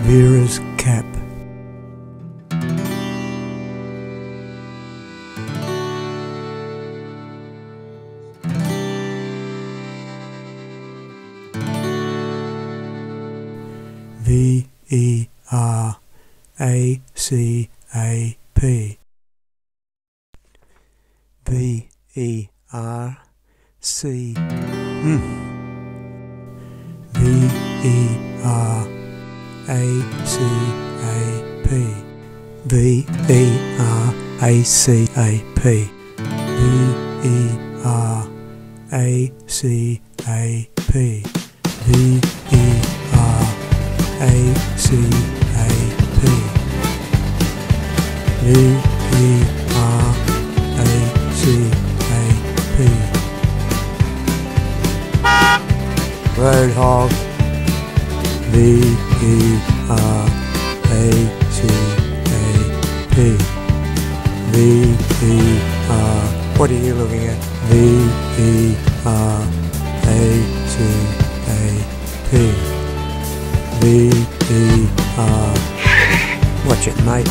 Vera's cap. V-E-R-A-C-A-P. V-E-R-C. V-E-R-A-C-A-P. V-E-R-A-C-A-P. V-E-R-A-C-A-P. V-E-R-A-C-A-P. V-E-R-A-C-A-P. Roadhog. V-E-R-A-C-A-P. V-E-R. What are you looking at? V-E-R-A-C-A-P. V-E-R. Watch it, mate.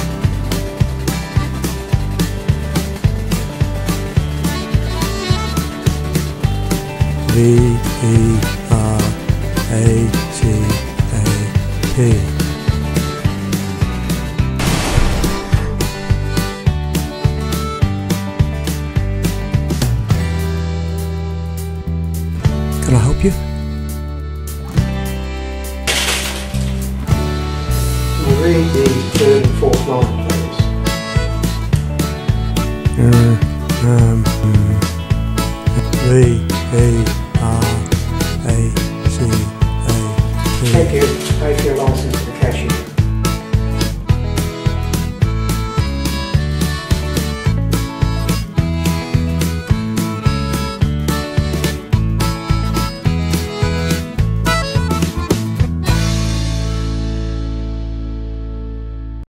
V-E-R-A-C-A-P. Can I help you? Read the third and fourth line, please. V-E